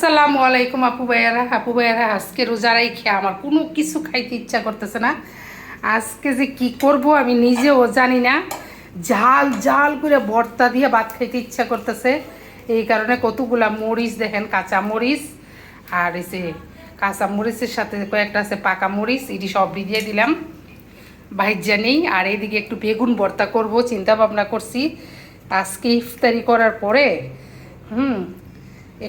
আসসালামু আলাইকুম আপু ভাইয়ারা আজকে রোজারাই খেয়ে আমার কোনো কিছু খাইতে ইচ্ছা করতেছে না। আজকে যে কি করব আমি নিজেও জানি না। ঝাল ঝাল করে ভর্তা দিয়ে ভাত খাইতে ইচ্ছা করতেছে। এই কারণে কতগুলা মরিচ দেখেন, কাঁচা মরিচ আর এই যে কাঁচা মরিচের সাথে কয়েকটা আছে পাকা মরিচ, এটি সব দিয়ে দিলাম ভাইজা নেই। আর এইদিকে একটু বেগুন ভর্তা করব চিন্তা ভাবনা করছি। আজকে ইফতারি করার পরে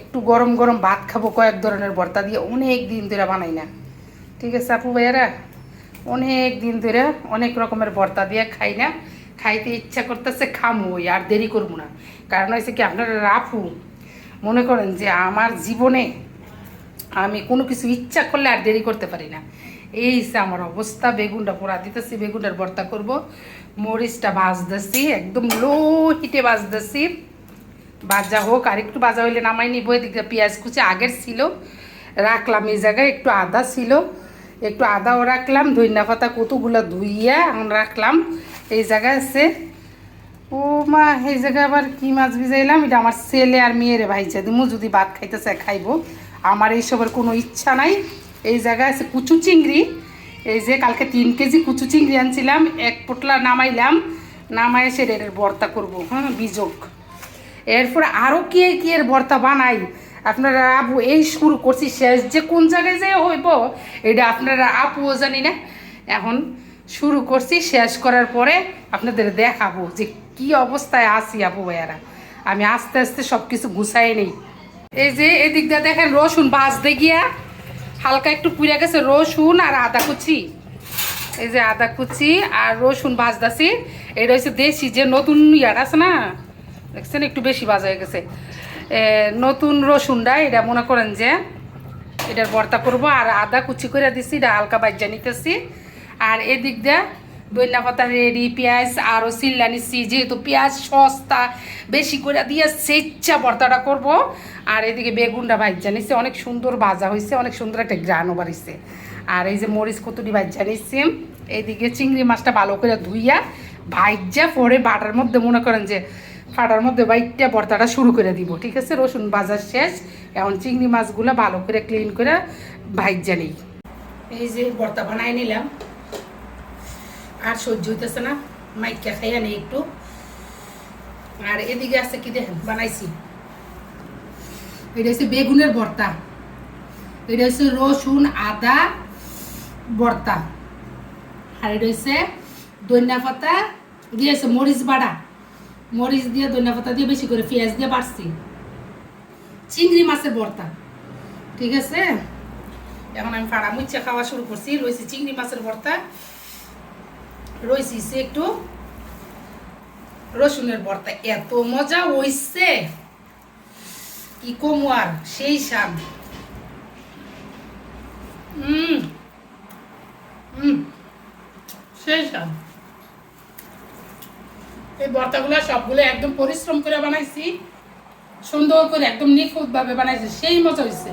একটু গরম গরম ভাত খাবো কয়েক ধরনের ভর্তা দিয়ে, অনেক দিন ধরে বানাই না। ঠিক আছে আপু ভাইয়ারা, অনেক দিন ধরে অনেক রকমের ভর্তা দিয়ে খাই না, খাইতে ইচ্ছা করতেছে, খামোই আর দেরি করবো না। কারণ হয়েছে কি, আপনারা আপু মনে করেন যে আমার জীবনে আমি কোনো কিছু ইচ্ছা করলে আর দেরি করতে পারি না। এই যে আমার অবস্থা, বেগুনটা পোড়া দিতেছি, বেগুনটার ভর্তা করব। মরিচটা ভাজতেছি, একদম লো হিটে ভাজতেছি, ভাজা হোক। আর একটু ভাজা হইলে নামাই নিব। এদিকে পেঁয়াজ কুচি আগের ছিল, রাখলাম এই জায়গায়। একটু আদা ছিল, একটু আদাও রাখলাম। ধনিয়া পাতা কতগুলো ধুইয়া রাখলাম এই জায়গায় আছে। ও মা, এই জায়গায় আবার কি মাছ ভিজাইলাম, এটা আমার ছেলে আর মেয়েরে ভাইজা দিমু, যদি ভাত খাইতে চায় খাইবো, আমার এইসবের কোনো ইচ্ছা নাই। এই জায়গায় আছে কুচু চিংড়ি, এই যে কালকে 3 কেজি কুচু চিংড়ি আনছিলাম, এক পোটলা নামাইলাম, নামাই এসে এর ভর্তা করবো, বিজোগ। এরপরে আরও কি কি এর ভর্তা বানাই আপনারা আপু, এই শুরু করছি, শেষ যে কোন জায়গায় যে হইব এটা আপনারা আপুও জানি না। এখন শুরু করছি, শেষ করার পরে আপনাদের দেখাবো যে কি অবস্থায় আছি আপু ভাইয়ারা। আমি আস্তে আস্তে সব কিছু গুছাই নেই। এই যে এদিক দিয়ে দেখেন রসুন ভাজতে গিয়া হালকা একটু পুড়ে গেছে, রসুন আর আদা কুচি। এই যে আদা কুচি আর রসুন ভাজতেছি। এটা হচ্ছে দেশি যে নতুন ইয়ার আছে না, দেখছেন একটু বেশি ভাজা হয়ে গেছে। নতুন রসুনটা এটা মনে করেন যে এটার ভর্তা করবো। আর আদা কুচি করে দিছি, এটা হালকা বাজ্যা নিতেছি। আর এদিক দিয়ে ধনিয়া পাতা রেডি, পেঁয়াজ আরও চিল্লা নিচ্ছি, যেহেতু পেঁয়াজ সস্তা, বেশি করে দিয়ে সেচ্চা ভর্তাটা করব। আর এদিকে বেগুনটা ভাজ্যা নিচ্ছি, অনেক সুন্দর ভাজা হয়েছে, অনেক সুন্দর একটা গ্রানও বাড়িছে। আর এই যে মরিচ কতটি ভাজ্যা নিচ্ছি। এইদিকে চিংড়ি মাছটা ভালো করে ধুইয়া ভাজ্যা পরে বাটার মধ্যে মনে করেন যে ফাটার মধ্যে বাইটটা ভর্তাটা শুরু করে দিব। ঠিক আছে, রসুন ভাজা শেষ, এখন চিংড়ি মাছগুলো ভালো করে ক্লিন করে ভাজ্যা নিই। এই যে ভর্তা বানাই নিলাম, আর সহ্য হইতেছে না, মাইকা খাইয়া নেই একটু। আর এদিকে আছে কি দেখেন বানাইছি, এটা হচ্ছে বেগুনের ভর্তা, এটা হচ্ছে রসুন আদা ভর্তা, আর এটা হচ্ছে ধনিয়া পাতা দিয়েছে, মরিচ বাড়া, মরিচ দিয়ে ধনিয়া পাতা দিয়ে বেশি করে পেঁয়াজ দিয়ে বাড়ছি, চিংড়ি মাছের ভর্তা। ঠিক আছে, এখন আমি ফাড়া মুচ্ছা খাওয়া শুরু করছি। রয়েছে চিংড়ি মাছের ভর্তা, রয়েছে একটু রসুনের ভর্তা। এত মজা হইছে কি কমু আর, সেই স্বাদ। সেই স্বাদ। এই ভর্তাগুলো সবগুলো একদম পরিশ্রম করে বানাইছি, সুন্দর করে একদম নিখুঁত ভাবে বানাইছি, সেই মজা হয়েছে।